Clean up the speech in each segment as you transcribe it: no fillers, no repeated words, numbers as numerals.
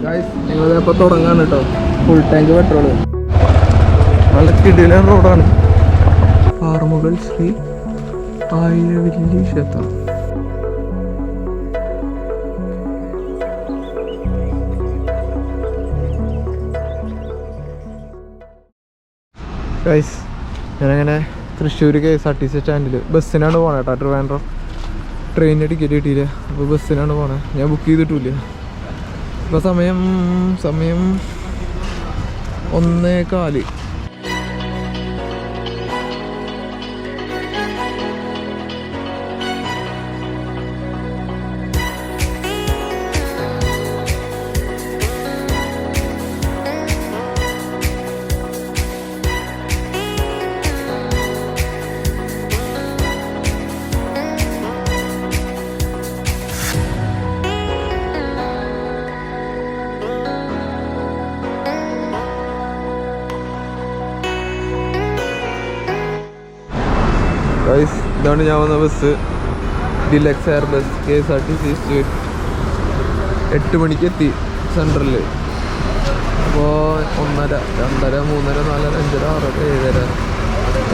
Guys ഞങ്ങളിപ്പോൾ തുടങ്ങാണ് കേട്ടോ. Full tank petrol. നല്ല കിടിലൻ റോഡാണ്. പാറമുകൾ ശ്രീ ആയിരവല്ലി ക്ഷേത്രം. ഗൈസ് ഞാനങ്ങനെ തൃശ്ശൂർ KSRTC സ്റ്റാൻഡിൽ ബസ്സിനാണ് പോണേ കേട്ടോ. ട്രിവാൻഡ്രം ട്രെയിനിന് ടിക്കറ്റ് കിട്ടിയില്ല, അപ്പോൾ ബസ്സിനാണ് പോണേ. ഞാൻ ബുക്ക് ചെയ്തിട്ടില്ല. ഇപ്പോൾ സമയം 1:15. ഇതാണ് ഞാൻ വന്ന bus. Deluxe air bus KSRTC state. 8 മണിക്ക് എത്തി സെൻട്രലിൽ. അപ്പോൾ 1:30, 2:30, 3:30, 4:30, 5:30, 6:30,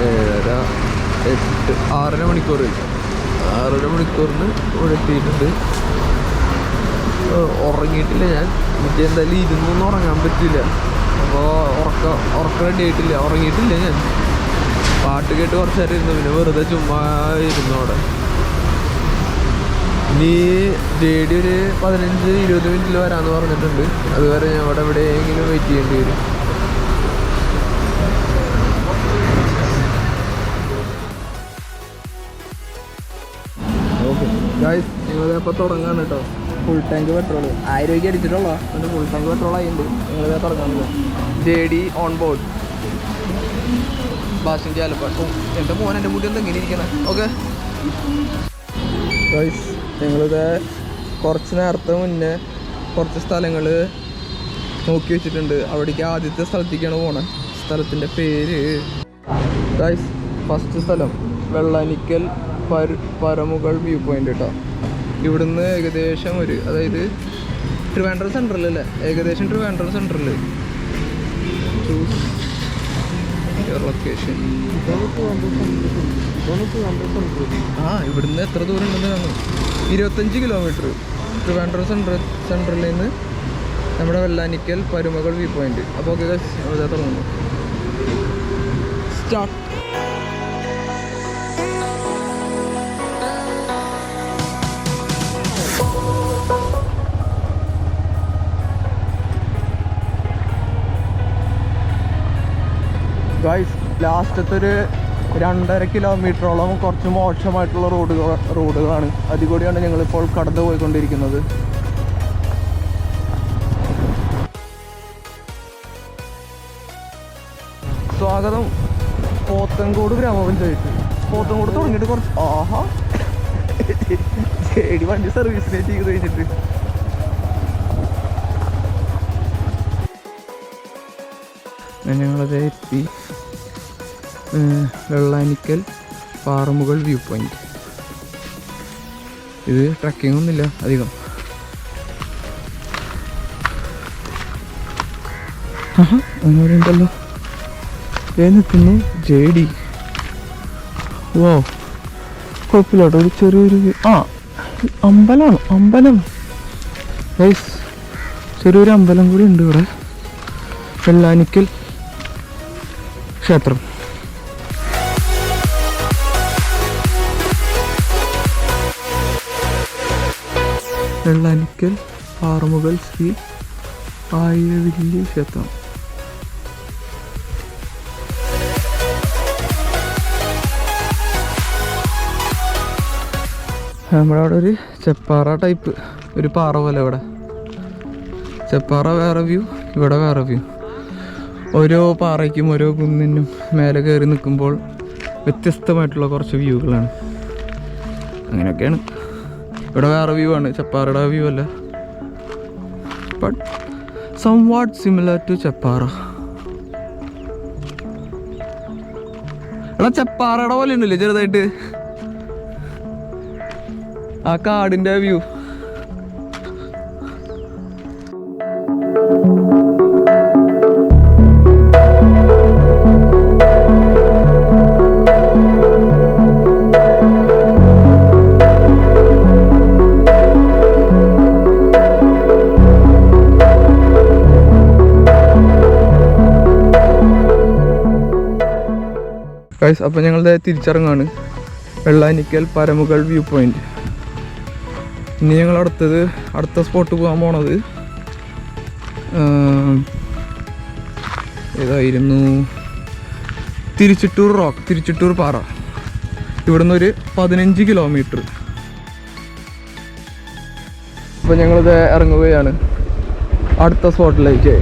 7:30, 8, 6.5 മണിക്കൂർ. 6.5 മണിക്കൂറിന് ഇവിടെ എത്തിയിട്ടുണ്ട്. ഉറങ്ങിയിട്ടില്ല ഞാൻ. എനിക്ക് എന്തായാലും ഇരുന്നൊന്നും ഉറങ്ങാൻ പറ്റില്ല. അപ്പോൾ ഉറക്കം റെഡി ആയിട്ടില്ല. ഉറങ്ങിയിട്ടില്ല ഞാൻ. പാട്ട് കേട്ട് കുറച്ച് നേരം ഇരുന്നു. പിന്നെ വെറുതെ ചുമ്മാ ഇരുന്നു അവിടെ. ഇനി JD ഒരു 15-20 മിനിറ്റിൽ വരാമെന്ന് പറഞ്ഞിട്ടുണ്ട്. അതുവരെ ഞാൻ അവിടെ എവിടെയെങ്കിലും വെയിറ്റ് ചെയ്യേണ്ടി വരും. ഓക്കെ ഗൈസ് ഞങ്ങളിപ്പോൾ തുടങ്ങാണ് കേട്ടോ. ഫുൾ ടാങ്ക് പെട്രോള് 1000 രൂപയ്ക്ക് അടിച്ചിട്ടുള്ളൂ. അതിൻ്റെ ഫുൾ ടാങ്ക് പെട്രോൾ ആയിട്ടുണ്ട്. ഞങ്ങളിത് തുടങ്ങാൻ JD ഓൺ ബോർഡ്. ബാസിൻ്റെ ആലപ്പ. എൻ്റെ മോൻ എൻ്റെ മുടി ഒന്ന് എങ്ങനെ ഇരിക്കണം. ഓക്കെ ഗൈസ് ഞങ്ങളിത് കുറച്ച് നേരത്തെ മുന്നേ കുറച്ച് സ്ഥലങ്ങൾ നോക്കി വെച്ചിട്ടുണ്ട്. അവിടേക്ക് ആദ്യത്തെ സ്ഥലത്തേക്കാണ് പോണത്. സ്ഥലത്തിൻ്റെ പേര് ഗൈസ്, ഫസ്റ്റ് സ്ഥലം വെള്ളാനിക്കൽ പരമുകൾ വ്യൂ പോയിൻ്റ് കേട്ടോ. ഇവിടുന്ന് ഏകദേശം അതായത് ട്രിവാൻഡ്രം സെൻട്രലല്ലേ, ഏകദേശം ട്രിവാൻഡ്രം സെൻട്രൽ. Choose location. ഇവിടുന്ന് എത്ര ദൂരം ഉണ്ടെന്ന് കാണും. 25 കിലോമീറ്റർ ട്രിവാൻഡ്രം സെൻട്രലിൽ നിന്ന് നമ്മുടെ വെള്ളാനിക്കൽ പരുമകൾ വ്യൂ പോയിന്റ്. അപ്പോൾ ഓക്കെ അവിടെ തുടങ്ങുന്നു. സ്റ്റാർട്ട്. ഗൈസ് ലാസ്റ്റത്തെ ഒരു 2.5 കിലോമീറ്ററോളം കുറച്ച് മോശമായിട്ടുള്ള റോഡുകളാണ്. അതികൂടിയാണ് ഞങ്ങളിപ്പോൾ കടന്നു പോയിക്കൊണ്ടിരിക്കുന്നത്. സ്വാഗതം പോത്തൻകോട് ഗ്രാമപഞ്ചായത്ത്. പോത്തൻകോട് തുടങ്ങിയിട്ട് കുറച്ച് JD വണ്ടി സർവീസിനെ ചെയ്ത് കഴിഞ്ഞിട്ട് ഞങ്ങളത് എത്തി. Vellanikkal Paramukal view point. ഇത് ട്രക്കിംഗ് ഒന്നുമില്ല അധികം. അങ്ങനെ ഉണ്ടല്ലോ നിൽക്കുന്നു JD. ഓ കുഴപ്പമില്ല കേട്ടോ. ഒരു ചെറിയൊരു അമ്പലമാണ്. അമ്പലം ഗൈസ്, ചെറിയൊരു അമ്പലം കൂടി ഉണ്ട് ഇവിടെ. വെള്ളാനിക്കൽ ക്ഷേത്രം. വെള്ളാനിക്കൽ പാറമുകൾ ശ്രീ ആയിരവല്ലി ക്ഷേത്രം. നമ്മുടെ അവിടെ ഒരു ചെപ്പാറ ടൈപ്പ് ഒരു പാറ പോലെ. ഇവിടെ ചെപ്പാറ വേറെ വ്യൂ, ഇവിടെ വേറെ വ്യൂ. ഓരോ പാറയ്ക്കും ഓരോ കുന്നിനും മേലെ കയറി നിൽക്കുമ്പോൾ വ്യത്യസ്തമായിട്ടുള്ള കുറച്ച് വ്യൂകളാണ്. അങ്ങനെയൊക്കെയാണ്. ഇവിടെ വേറെ വ്യൂ ആണ്, ചെപ്പാറയുടെ വ്യൂ അല്ല. But somewhat similar to Cheppara. എടാ ചെപ്പാറയുടെ പോലെ ഉണ്ടല്ലേ ചെറുതായിട്ട് ആ കാടിൻ്റെ വ്യൂ. ഗൈസ് അപ്പോൾ ഞങ്ങളുടെ തിരിച്ചിറങ്ങാണ് വെള്ളാനിക്കൽ പരമുകൾ വ്യൂ പോയിന്റ്. ഇനി ഞങ്ങൾ അടുത്ത സ്പോട്ട് പോകാൻ പോണത് ഏതായിരുന്നു, തിരിച്ചിട്ടൂർ പാറ. ഇവിടുന്ന് ഒരു 15 കിലോമീറ്റർ. അപ്പോൾ ഞങ്ങളിത് ഇറങ്ങുകയാണ് അടുത്ത സ്പോട്ടിലേക്ക്.